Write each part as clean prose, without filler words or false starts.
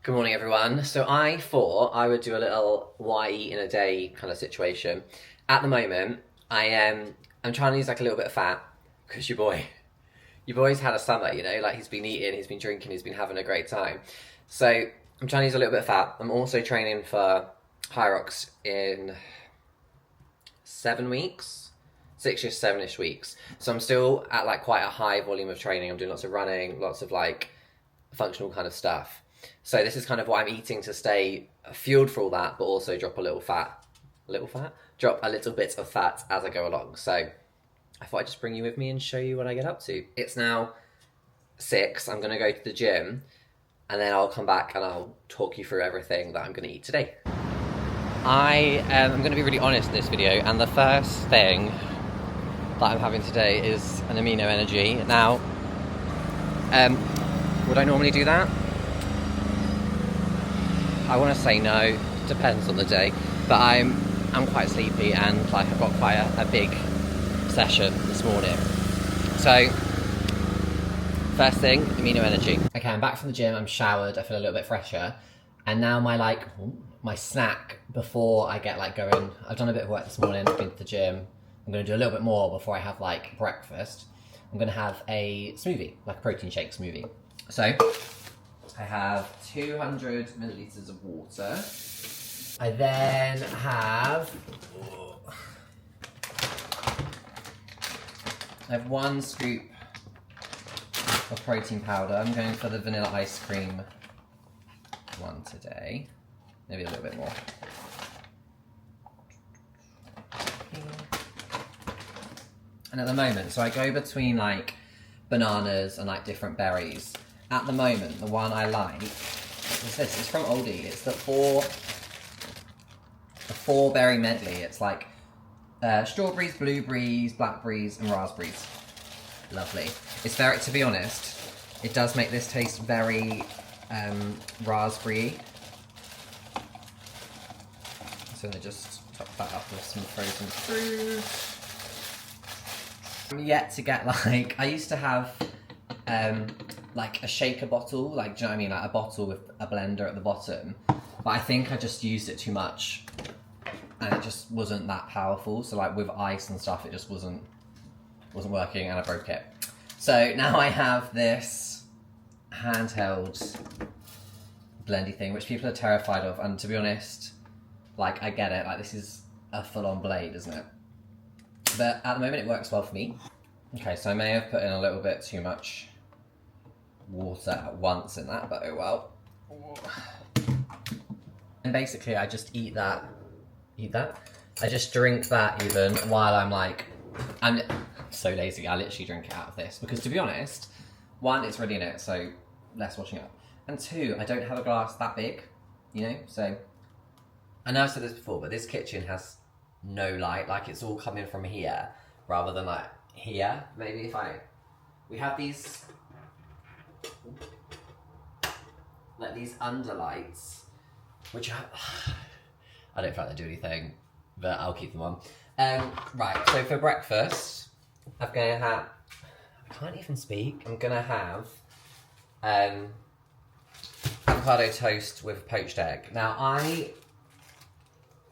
Good morning, everyone. So I thought I would do a little what I eat in a day kind of situation. At the moment, I'm trying to lose like a little bit of fat because your boy's had a summer, you know, like he's been eating, he's been drinking, he's been having a great time. So I'm trying to lose a little bit of fat. I'm also training for High Rocks in 7 weeks, 6ish, 7ish weeks. So I'm still at like quite a high volume of training. I'm doing lots of running, lots of like functional kind of stuff. So this is kind of what I'm eating to stay fueled for all that, but also drop a little drop a little bit of fat as I go along. So I thought I'd just bring you with me and show you what I get up to. It's now 6, I'm gonna go to the gym, and then I'll come back and I'll talk you through everything that I'm gonna eat today. I'm gonna be really honest in this video, and the first thing that I'm having today is an amino energy. Now, would I normally do that? I want to say no, depends on the day, but I'm quite sleepy and like I've got quite a big session this morning. So, first thing, amino energy. Okay, I'm back from the gym, I'm showered, I feel a little bit fresher, and now my snack before I get like going, I've done a bit of work this morning, I've been to the gym, I'm going to do a little bit more before I have like breakfast. I'm going to have a smoothie, like a protein shake smoothie. So, I have 200 millilitres of water. I then have 1 scoop of protein powder. I'm going for the vanilla ice cream one today. Maybe a little bit more. And at the moment, so I go between like bananas and like different berries. At the moment, the one I like is this. It's from Aldi. It's the four berry medley. It's like strawberries, blueberries, blackberries, and raspberries. Lovely. It's very, to be honest, it does make this taste very raspberry. So I just top that up with some frozen fruit. I'm yet to get like, I used to have like a shaker bottle, like, do you know what I mean? Like a bottle with a blender at the bottom. But I think I just used it too much and it just wasn't that powerful. So like with ice and stuff, it just wasn't working and I broke it. So now I have this handheld blendy thing, which people are terrified of. And to be honest, like I get it, like this is a full-on blade, isn't it? But at the moment it works well for me. Okay, so I may have put in a little bit too much water at once in that, but oh well. And basically I just eat that. I just drink that even while I'm so lazy, I literally drink it out of this. Because to be honest, 1, it's already in it, so less washing up. And 2, I don't have a glass that big, you know? So, I know I've said this before, but this kitchen has no light, like it's all coming from here, rather than like here. Maybe if we have these, like these underlights, which I don't feel like they do anything, but I'll keep them on. Right, so for breakfast, I'm gonna have, I can't even speak, I'm gonna have avocado toast with poached egg. Now I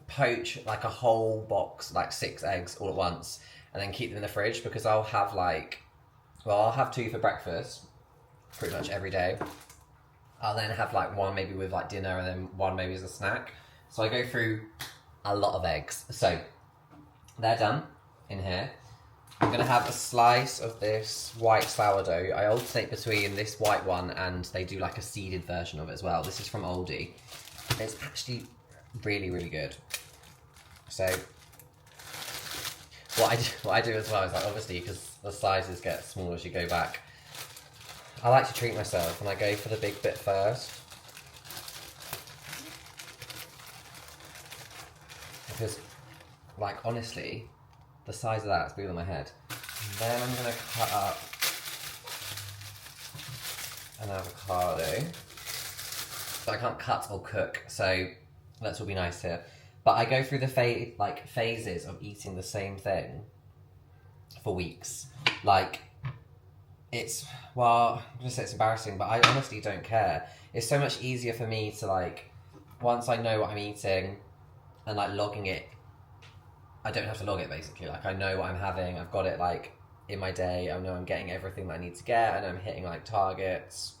poach like a whole box, like 6 eggs all at once, and then keep them in the fridge because I'll have I'll have 2 for breakfast pretty much every day. I'll then have like 1 maybe with like dinner and then 1 maybe as a snack. So I go through a lot of eggs. So they're done in here. I'm gonna have a slice of this white sourdough. I alternate between this white one and they do like a seeded version of it as well. This is from Aldi. It's actually really, really good. So what I do as well is like, obviously because the sizes get smaller as you go back, I like to treat myself and I go for the big bit first. Because like honestly, the size of that is bigger than my head. And then I'm gonna cut up an avocado. But I can't cut or cook, so let's all be nice here. But I go through the phases of eating the same thing for weeks. Like it's, well, I'm gonna say it's embarrassing, but I honestly don't care. It's so much easier for me to like, once I know what I'm eating and like logging it, I don't have to log it basically. Like I know what I'm having, I've got it like in my day, I know I'm getting everything that I need to get, and I'm hitting like targets.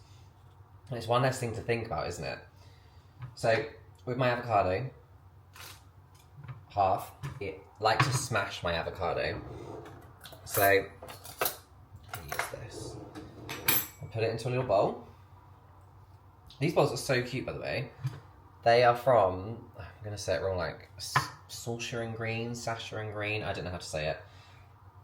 And it's one less thing to think about, isn't it? So with my avocado, half, I like to smash my avocado. So I use this. I'll put it into a little bowl. These bowls are so cute, by the way. They are from, I'm going to say it wrong, like Sasha Green, I don't know how to say it.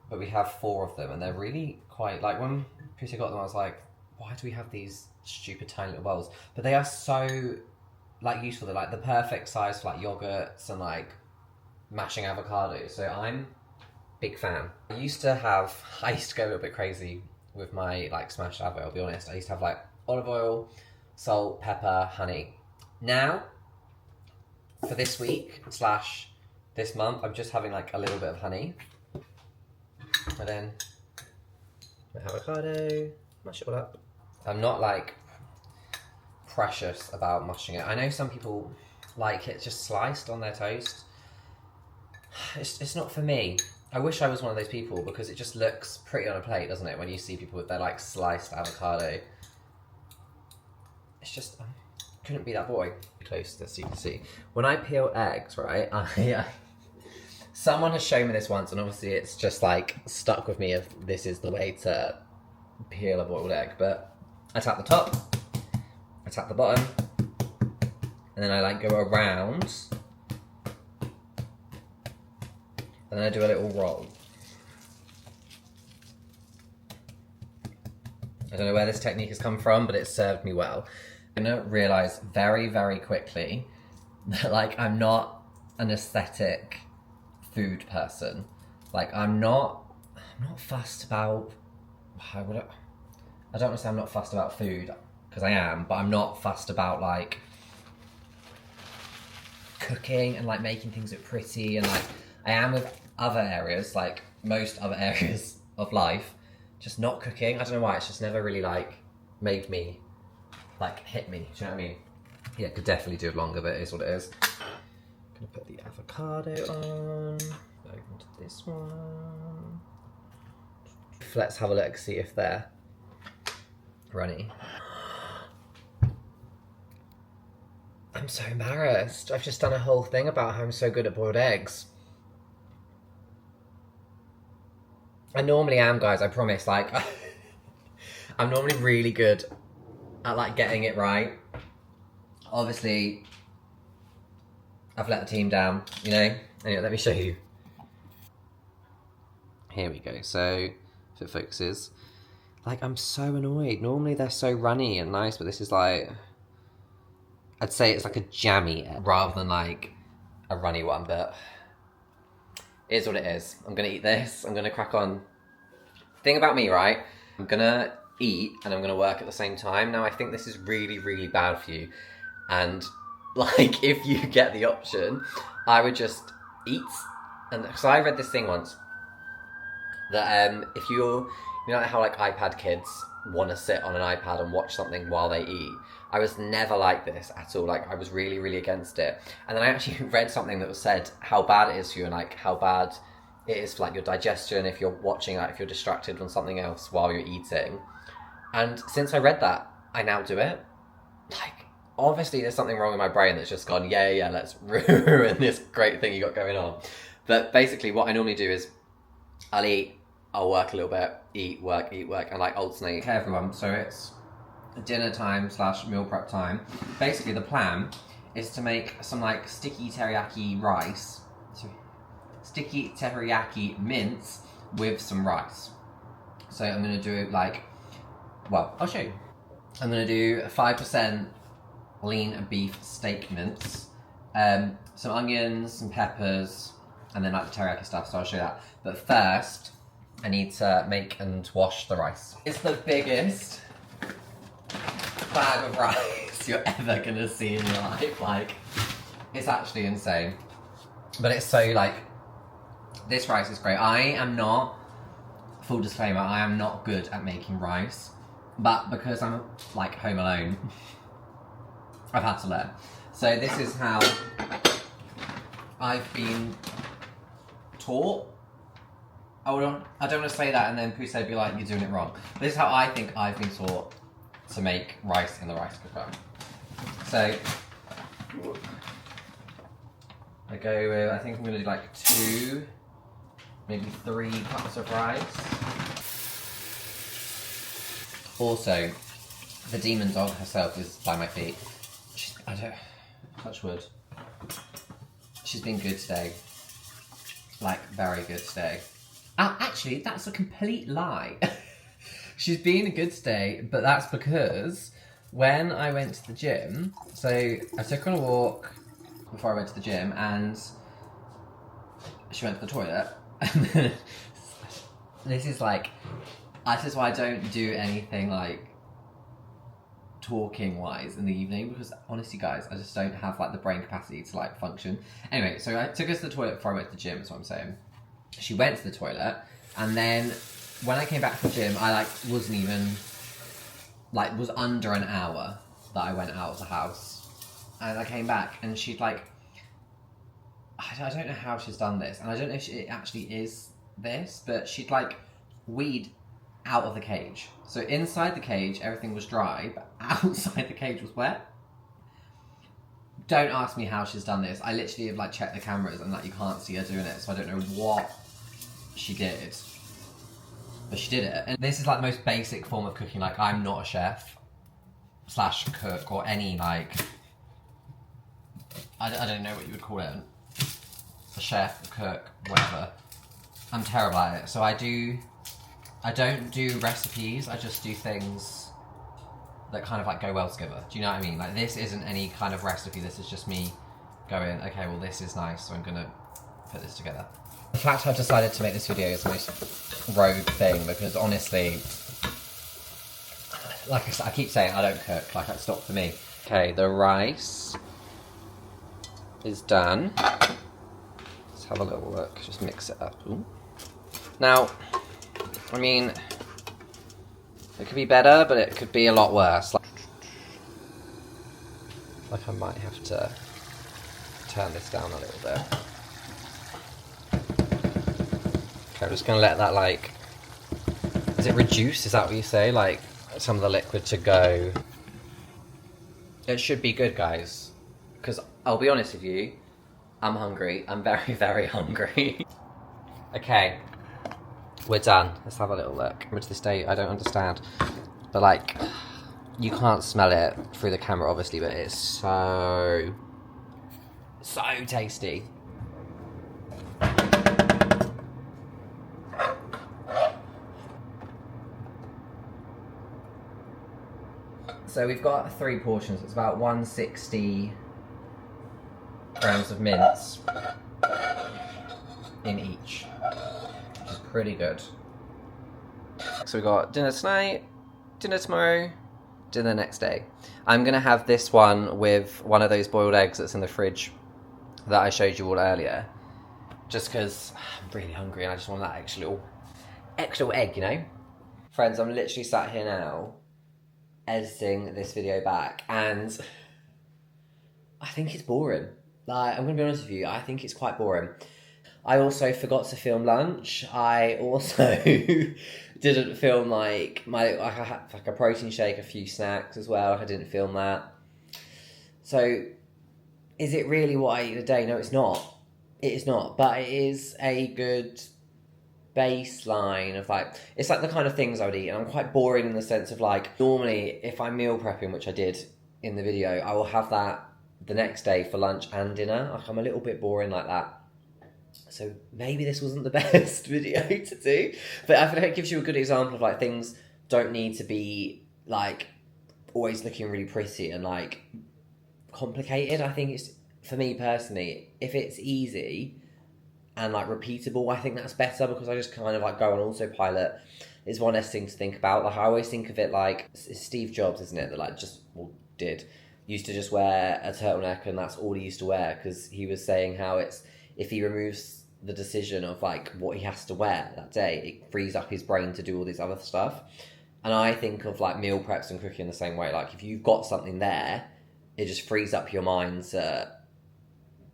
But we have 4 of them, and they're really quite, like when Peter got them, I was like, why do we have these stupid tiny little bowls? But they are so like useful. They're like the perfect size for like yogurts and like mashing avocados. So I'm big fan. I used to go a little bit crazy with my like smashed avo, I'll be honest. I used to have like olive oil, salt, pepper, honey. Now, for this week / this month, I'm just having like a little bit of honey. And then my avocado, mash it all up. I'm not like precious about mushing it. I know some people like it just sliced on their toast. It's not for me. I wish I was one of those people, because it just looks pretty on a plate, doesn't it? When you see people with their like sliced avocado. It's just, I couldn't be that boy. Close this so you can see. When I peel eggs, right, someone has shown me this once, and obviously it's just like stuck with me if this is the way to peel a boiled egg. But I tap the top, I tap the bottom, and then I like go around, and then I do a little roll. I don't know where this technique has come from, but it served me well. I'm gonna realise very, very quickly that like I'm not an aesthetic food person. Like I'm not fussed about, I don't want to say I'm not fussed about food, because I am, but I'm not fussed about like cooking and like making things look pretty, and like I am with other areas, like most other areas of life, just not cooking. I don't know why, it's just never really like made me, like hit me, do you know what I mean? Yeah, could definitely do it longer, but it is what it is. Gonna put the avocado on, open to this one. Let's have a look, see if they're runny. I'm so embarrassed. I've just done a whole thing about how I'm so good at boiled eggs. I normally am, guys, I promise. Like, I'm normally really good at like getting it right. Obviously, I've let the team down, you know? Anyway, let me show you. Here we go. So, if it focuses. Like, I'm so annoyed. Normally they're so runny and nice, but this is like, I'd say it's like a jammy rather than like a runny one, but it is what it is. I'm gonna eat this. I'm gonna crack on. Thing about me, right? I'm gonna eat and I'm gonna work at the same time. Now, I think this is really, really bad for you. And like, if you get the option, I would just eat. And so I read this thing once that if you know how like iPad kids want to sit on an iPad and watch something while they eat. I was never like this at all. Like, I was really, really against it. And then I actually read something that was said how bad it is for you, and like how bad it is for like your digestion if you're watching, like if you're distracted on something else while you're eating. And since I read that, I now do it. Like, obviously there's something wrong in my brain that's just gone, yeah, let's ruin this great thing you got going on. But basically what I normally do is I'll eat, I'll work a little bit, eat, work, and like alternate. Okay, everyone, so it's dinner time / meal prep time. Basically the plan is to make some like sticky teriyaki rice, sticky teriyaki mince with some rice. So I'm gonna do like, well, I'll show you. I'm gonna do 5% lean beef steak mince, some onions, some peppers, and then like the teriyaki stuff, so I'll show you that. But first, I need to make and wash the rice. It's the biggest bag of rice you're ever gonna see in your life. Like, it's actually insane. But it's so like, this rice is great. I am not full disclaimer, I am not good at making rice, but because I'm like home alone, I've had to learn. So this is how I've been taught. I don't want to say that and then Pousse be like, you're doing it wrong. But this is how I think I've been taught to make rice in the rice cooker. So I go with, I think I'm going to do like 2, maybe 3 cups of rice. Also, the demon dog herself is by my feet. Touch wood. She's been good today. Like, very good today. Actually, that's a complete lie. She's been good today, but that's because when I went to the gym, so I took her on a walk before I went to the gym, and she went to the toilet. This is why I don't do anything like talking wise in the evening, because honestly guys, I just don't have like the brain capacity to like function. Anyway, so I took her to the toilet before I went to the gym, is what I'm saying. She went to the toilet, and then when I came back from the gym, I like wasn't even, like was under an hour that I went out of the house. And I came back and she'd like, I don't know how she's done this, and I don't know if it actually is this, but she'd like weed out of the cage. So inside the cage, everything was dry, but outside the cage was wet. Don't ask me how she's done this. I literally have like checked the cameras and like you can't see her doing it, so I don't know what she did. But she did it. And this is like the most basic form of cooking. Like, I'm not a chef slash cook or any like, I don't know what you would call it. A chef, a cook, whatever. I'm terrible at it. So I don't do recipes, I just do things that kind of like go well together. Do you know what I mean? Like, this isn't any kind of recipe, this is just me going, okay, well this is nice, so I'm gonna put this together. The fact I've decided to make this video is the most rogue thing, because honestly, like I keep saying, I don't cook, like it's not for me. Okay, the rice is done. Let's have a little look, just mix it up. Ooh. Now, I mean, it could be better, but it could be a lot worse. Like I might have to turn this down a little bit. Okay, I'm just gonna let that like, is it reduce? Is that what you say? Like some of the liquid to go. It should be good, guys. Because I'll be honest with you, I'm hungry. I'm very, very hungry. Okay. We're done. Let's have a little look. To this day, I don't understand. But like, you can't smell it through the camera, obviously, but it's so tasty. So we've got 3 portions. It's about 160 grams of mince in each. Pretty good. So we got dinner tonight, dinner tomorrow, dinner next day. I'm gonna have this one with one of those boiled eggs that's in the fridge that I showed you all earlier, just because I'm really hungry and I just want that extra little egg, you know? Friends, I'm literally sat here now editing this video back, and I think it's boring. Like, I'm gonna be honest with you, I think it's quite boring. I also forgot to film lunch. I also didn't film like I had like a protein shake, a few snacks as well. I didn't film that. So, is it really what I eat a day? No, it's not. It is not. But it is a good baseline of like, it's like the kind of things I would eat. And I'm quite boring in the sense of like, normally if I'm meal prepping, which I did in the video, I will have that the next day for lunch and dinner. Like, I'm a little bit boring like that. So maybe this wasn't the best video to do, but I feel like it gives you a good example of like, things don't need to be like always looking really pretty and like complicated. I think it's, for me personally, if it's easy and like repeatable, I think that's better, because I just kind of like go on autopilot. It's one less thing to think about. Like, I always think of it like, it's Steve Jobs, isn't it, that like used to just wear a turtleneck and that's all he used to wear, because he was saying how it's, if he removes the decision of like what he has to wear that day, it frees up his brain to do all this other stuff. And I think of like meal preps and cooking the same way. Like if you've got something there, it just frees up your mind to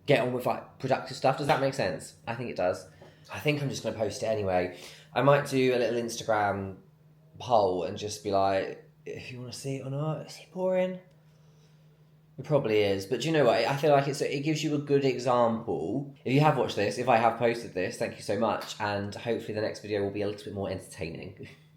get on with like productive stuff. Does that make sense? I think it does. I think I'm just going to post it anyway. I might do a little Instagram poll and just be like, if you want to see it or not. Is it boring? It probably is. But do you know what? I feel like it gives you a good example. If you have watched this, if I have posted this, thank you so much. And hopefully the next video will be a little bit more entertaining.